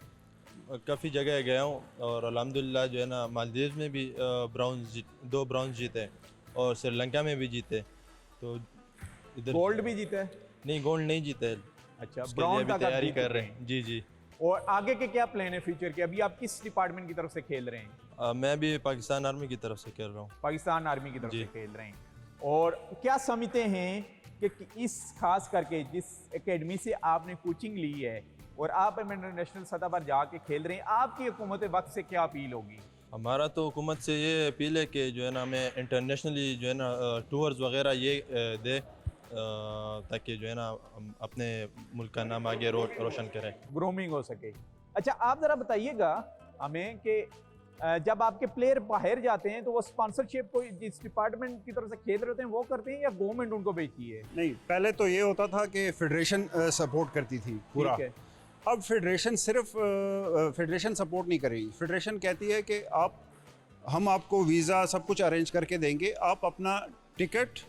काफ़ी जगह गया हूँ और अल्हम्दुलिल्लाह जो है ना मालदीव्स में भी 2 ब्रॉन्ज जीते और श्रीलंका में भी जीते। तो इधर गोल्ड भी जीता है? नहीं, गोल्ड नहीं जीते। अच्छा, उसके लिए अभी तैयारी कर रहे हैं। जी। और आगे के क्या प्लान है फ्यूचर के? अभी आप किस डिपार्टमेंट की तरफ से खेल रहे हैं? मैं भी पाकिस्तान आर्मी की तरफ से खेल रहा हूँ। पाकिस्तान आर्मी की तरफ से खेल रहे हैं। और क्या समझते हैं कि इस खास करके जिस एकेडमी से आपने कोचिंग ली है और आप इंटरनेशनल सतह पर जाके खेल रहे हैं, आपकी हुकूमत वक्त से क्या अपील होगी? हमारा तो हुकूमत से ये अपील है कि जो है ना हमें इंटरनेशनली जो है ना टूर्स वगैरह ये दे ताकि जो है ना हम अपने मुल्क का नाम आगे रोशन करें, ग्रूमिंग हो सके। अच्छा, आप ज़रा बताइएगा हमें कि जब आपके प्लेयर बाहर जाते हैं तो वो स्पॉन्सरशिप को जिस डिपार्टमेंट की तरफ से खेल रहे होते हैं वो करते हैं या गवर्नमेंट उनको भेजती है? नहीं, पहले तो ये होता था कि फेडरेशन सपोर्ट करती थी पूरा। अब फेडरेशन सपोर्ट नहीं करेगी। फेडरेशन कहती है कि हम आपको वीज़ा सब कुछ अरेंज करके देंगे, आप अपना टिकट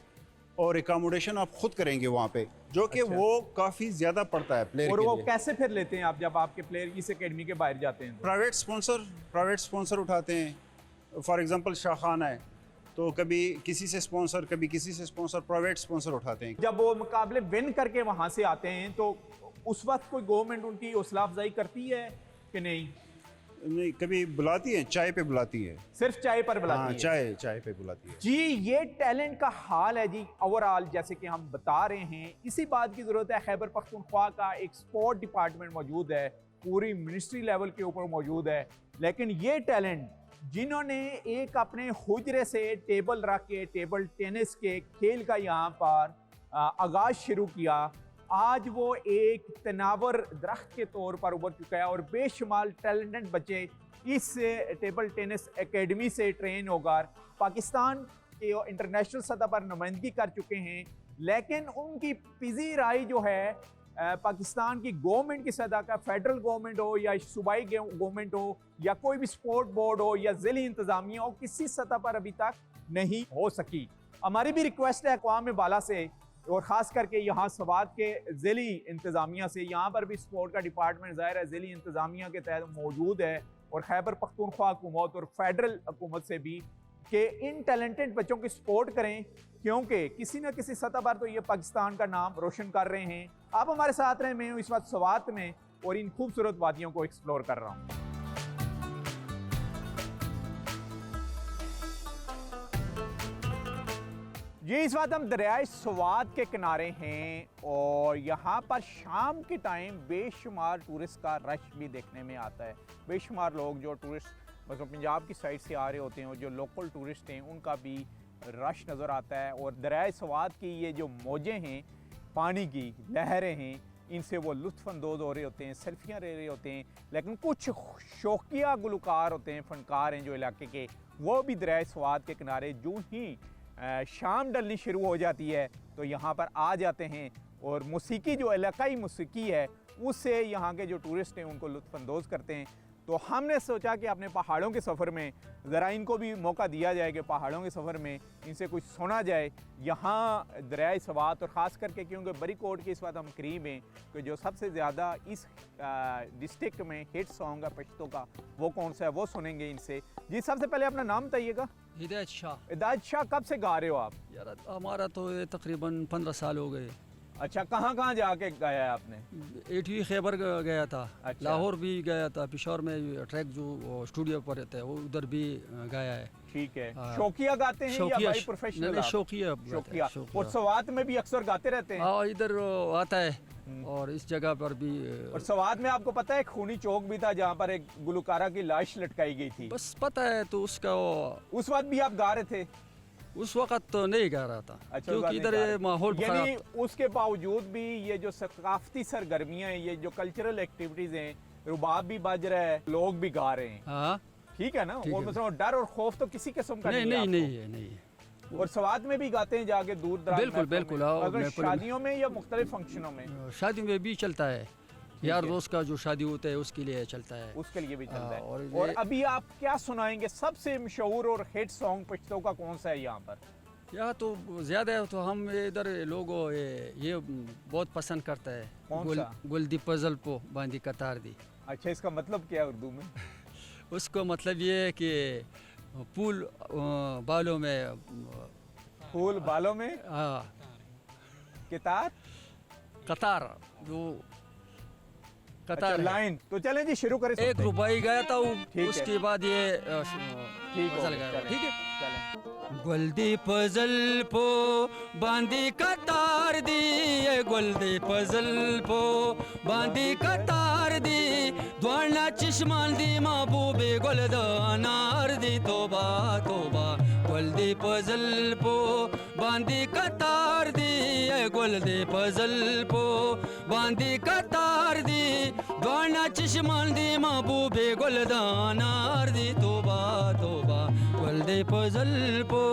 और एकोमोडेशन आप खुद करेंगे वहाँ पे, जो कि वो काफ़ी ज़्यादा पड़ता है प्लेयर के लिए। और वो कैसे फिर लेते हैं आप जब आपके प्लेयर इस एकेडमी के बाहर जाते हैं? प्राइवेट स्पॉन्सर उठाते हैं। फॉर एग्जांपल शाह खान है तो कभी किसी से स्पॉन्सर, कभी किसी से स्पॉन्सर, प्राइवेट स्पॉन्सर उठाते हैं। जब वो मुकाबले विन करके वहाँ से आते हैं तो उस वक्त कोई गवर्नमेंट उनकी हौसला अफजाई करती है कि नहीं? नहीं, कभी बुलाती है, चाय पे बुलाती है। सिर्फ चाय पर बुलाती है? चाय पे बुलाती है जी। ये टैलेंट का हाल है जी ओवरऑल, जैसे कि हम बता रहे हैं। इसी बात की ज़रूरत है। खैबर पख्तूनख्वा का एक स्पोर्ट डिपार्टमेंट मौजूद है, पूरी मिनिस्ट्री लेवल के ऊपर मौजूद है, लेकिन ये टैलेंट जिन्होंने एक अपने हुजरे से टेबल रख के टेबल टेनिस के खेल का यहाँ पर आगाज़ शुरू किया, आज वो एक तनावर दरख्त के तौर पर उभर चुका है और बेशुमार टैलेंटेड बच्चे इस टेबल टेनिस एकेडमी से ट्रेन होकर पाकिस्तान के इंटरनेशनल सतह पर नुमाइंदगी कर चुके हैं। लेकिन उनकी पजीराई जो है पाकिस्तान की गवर्नमेंट की सतह का, फेडरल गवर्नमेंट हो या सूबाई गवर्नमेंट हो या कोई भी स्पोर्ट बोर्ड हो या ज़िली इंतज़ामिया हो, किसी सतह पर अभी तक नहीं हो सकी। हमारी भी रिक्वेस्ट है अक़वाम बाला से और ख़ास करके यहाँ स्वात के ज़िली इंतज़ामिया से, यहाँ पर भी स्पोर्ट का डिपार्टमेंट ज़ाहिर है ज़िली इंतज़ामिया के तहत मौजूद है, और खैबर पख्तूनख्वा हुकूमत और फेडरल हुकूमत से भी कि इन टैलेंटेड बच्चों की सपोर्ट करें, क्योंकि किसी न किसी सतह पर तो ये पाकिस्तान का नाम रोशन कर रहे हैं। आप हमारे साथ रहें, मैं इस वक्त स्वात में और इन खूबसूरत वादियों को एक्सप्लोर कर रहा हूँ। ये इस वक्त हम दरियाए स्वात के किनारे हैं और यहाँ पर शाम के टाइम बेशुमार टूरिस्ट का रश भी देखने में आता है। बेशुमार लोग जो टूरिस्ट मतलब पंजाब की साइड से आ रहे होते हैं और जो लोकल टूरिस्ट हैं उनका भी रश नज़र आता है। और दरियाए स्वात की ये जो मौजें हैं, पानी की लहरें हैं, इनसे वो लुत्फ़अंदोज़ हो रहे होते हैं, सेल्फियाँ ले रहे होते हैं। लेकिन कुछ शौकिया गुलकार होते हैं, फ़नकार हैं जो इलाके के, वो भी दरियाए स्वात के किनारे जो ही शाम ढलनी शुरू हो जाती है तो यहाँ पर आ जाते हैं और मौसीकी जो इलाकाई मौसीकी है उससे यहाँ के जो टूरिस्ट हैं उनको लुत्फ़अंदोज़ करते हैं। तो हमने सोचा कि अपने पहाड़ों के सफ़र में ज़रा इनको भी मौका दिया जाए कि पहाड़ों के सफ़र में इनसे कुछ सुना जाए। यहाँ दरियाए स्वात और ख़ास करके क्योंकि बरी कोट के इस वक्त हम करीब हैं कि जो सबसे ज़्यादा इस डिस्ट्रिक्ट में हिट सॉन्ग है पश्तो का, वो कौन सा है वो सुनेंगे इनसे। जी सबसे पहले अपना नाम बताइएगा। हिदायत शाह। हिदायत शाह, कब से गा रहे हो आप? यार हमारा तो ये तकरीबन 15 साल हो गए। अच्छा, कहाँ कहाँ जाके गाया है आपने? एटवी खैबर गया था, अच्छा। लाहौर भी गया था, पिशौर में ट्रैक जो स्टूडियो पर रहता है वो उधर भी गाया है। ठीक है। हाँ। शौकिया गाते हैं या भाई प्रोफेशनल? नहीं, शौकिया। शौकिया। और स्वात में भी अक्सर गाते रहते हैं? हाँ, इधर आता है और इस जगह पर भी। और स्वात में आपको पता है खूनी चौक भी था जहाँ पर एक गुलकारा की लाश लटकाई गई थी? बस पता है। तो उसका उस वक्त भी आप गा रहे थे? उस वक्त तो नहीं गा रहा था। अच्छा, क्योंकि इधर ये माहौल यानी उसके बावजूद भी ये जो सकाफती सरगर्मियां हैं, ये जो कल्चरल एक्टिविटीज हैं, रुबाब भी बज रहा है, लोग भी गा रहे हैं। हाँ ठीक है ना? वो मतलब डर और खौफ तो किसी किस्म का नहीं। और स्वात में भी गाते हैं जाके दूर दराज? बिल्कुल बिल्कुल। अगर शादियों में या मुख्तलिफ फंक्शनों में? शादियों में भी चलता है, यार दोस्त का जो शादी होता है उसके लिए चलता है। उसके लिए भी चलता है। और अभी आप क्या सुनाएंगे? सबसे मशहूर और हिट सॉन्ग पश्तो का कौन सा है यहाँ पर? यहाँ तो ज़्यादा है, तो हम इधर लोग ये बहुत पसंद करता है। कौन सा? गुलदी पजल पो बांदी कतार दी। अच्छा, इसका मतलब क्या है उर्दू में? उसको मतलब ये है कि फूल बालों में, फूल बालों में, हाँ, कितार, कतार जो अच्छा, लाइन। तो चलें जी शुरू करें। 1 रुपये गया था उसके बाद ये ठीक है। ठीक है, चलें। गुलदी पजल पो बांदी कतार दी, ये गुलदी पजल पो बांदी कतार दी, द्वारना चिश्मान दी महबूबे गुलदा अनार दी। तोबा तोबा गुलदी पजल पो बांदी कतार दी, ये गुलदी पजल पो बांदी कतार दी, द्वारना चिश्मान दी महबूबे गुलदा अनार दी। तोबा तोबा गुलदी पजल पो।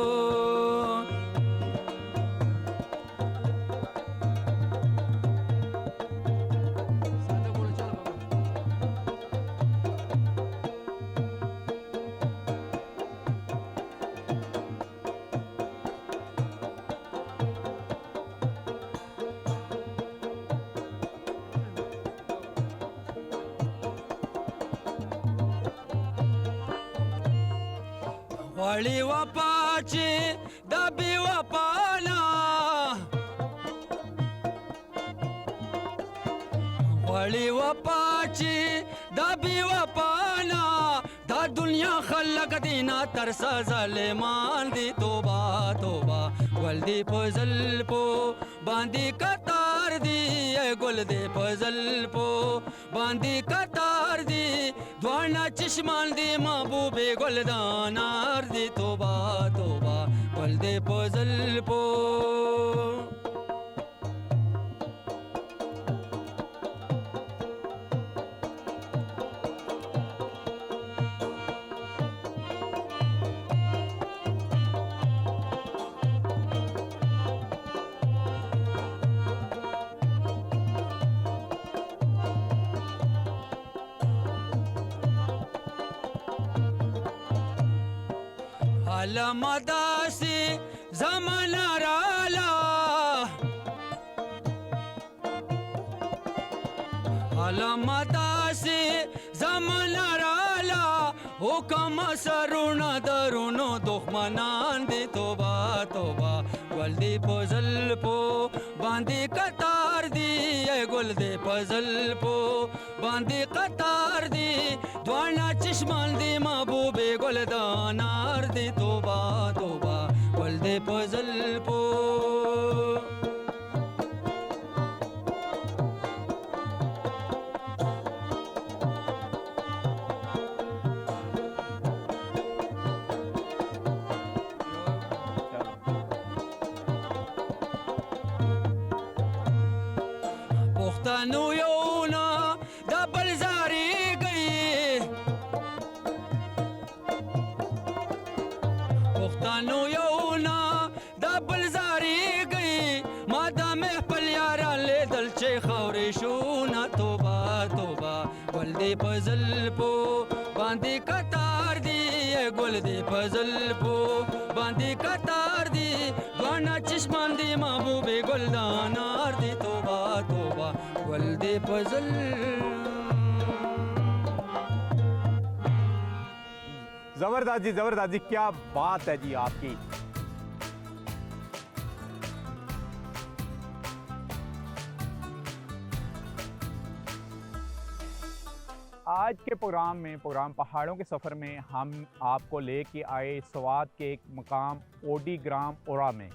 वाली वपाची दबी वपाना, वाली वपाची दबी वपाना, दा दुनिया खलक दीना तरसा ज़ालिमान दी। तोबा तोबा गुलदी पजल पो बांदी कतार दी, ये गुलदी पजल पो बांदी कतार दी, द्वारना चिश्मान दी महबूबे गुलदानार दी। तोबा तोबा गुलदी पजल पो। अलमदासी जमाना राला अलमदासी जमाना राला हुकम सरुना दरुनो दुश्मनान दी तोबा तोबा गुल दे पजल पो बांदी कतार दी गुल दे पजल पो बांदी कतार दी द्वाना चश्मान दी महबूबे गुलदानार दी तोबा तोबा गुल दे पजल पो पुख्तनू योना डबल जारी गई पुख्तनू योना डबल जारी गई मादा में पलियारा ले दलचे खौरे शूना तोबा तोबा गुल दे पजल पो बांदी कतार दी गुल दे पजल पो बांदी कतार दी गाना चश्मान दी महबूबे गुलदानार दी तोबा तोबा गुल दे पजल जबरदस्त जी क्या बात है जी आपकी। आज के प्रोग्राम पहाड़ों के सफ़र में हम आपको लेके आए स्वात के एक मकाम ओडी ग्राम ओरा में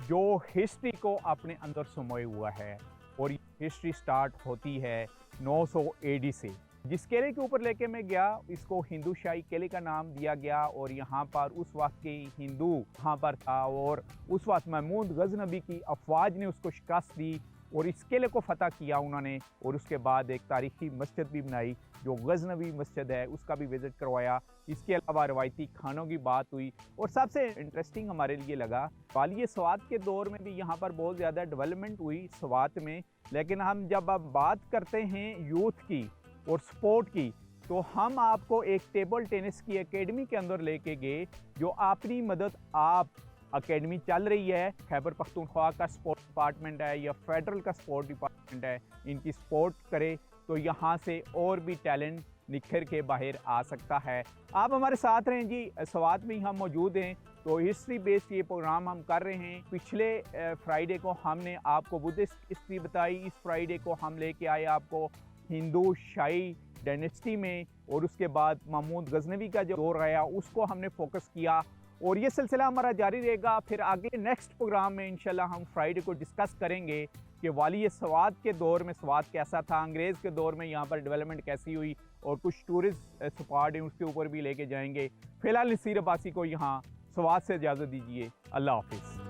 जो हिस्ट्री को अपने अंदर समाये हुआ है और हिस्ट्री स्टार्ट होती है 900 AD से। जिस किले के ऊपर लेके मैं गया इसको हिंदू शाही किले का नाम दिया गया और यहाँ पर उस वक्त के हिंदू यहाँ पर था और उस वक्त महमूद गजनबी की अफवाज ने उसको शिकस्त दी और इस किले को फतह किया उन्होंने और उसके बाद एक तारीखी मस्जिद भी बनाई जो गजनबी मस्जिद है उसका भी विज़िट करवाया। इसके अलावा रवायती खानों की बात हुई और सबसे इंटरेस्टिंग हमारे लिए लगा वालिय स्वात के दौर में भी यहाँ पर बहुत ज़्यादा डेवलपमेंट हुई स्वात में। लेकिन हम जब अब बात करते हैं यूथ की और स्पोर्ट की तो हम आपको एक टेबल टेनिस की एकेडमी के अंदर लेके गए जो अपनी मदद आप एकेडमी चल रही है खैबर पख्तूनख्वा का स्पोर्ट डिपार्टमेंट है या फेडरल का स्पोर्ट डिपार्टमेंट है इनकी सपोर्ट करे तो यहाँ से और भी टैलेंट निखर के बाहर आ सकता है। आप हमारे साथ रहें जी, स्वात में हम मौजूद हैं तो हिस्ट्री बेस्ड ये प्रोग्राम हम कर रहे हैं। पिछले फ्राइडे को हमने आपको बुद्धिस्ट हिस्ट्री बताई, इस फ्राइडे को हम लेके आए आपको हिंदू शाही डायनेस्टी में और उसके बाद महमूद गजनवी का जो दौर आया उसको हमने फोकस किया और ये सिलसिला हमारा जारी रहेगा। फिर आगे नेक्स्ट प्रोग्राम में इंशाल्लाह हम फ्राइडे को डिस्कस करेंगे कि वालिय स्वात के दौर में स्वात कैसा था, अंग्रेज़ के दौर में यहाँ पर डेवलपमेंट कैसी हुई और कुछ टूरिस्ट स्पॉट हैं उसके ऊपर भी लेके जाएंगे। फ़िलहाल नसीर अब्बासी को यहाँ स्वात से इजाज़त दीजिए। अल्लाह हाफिज़।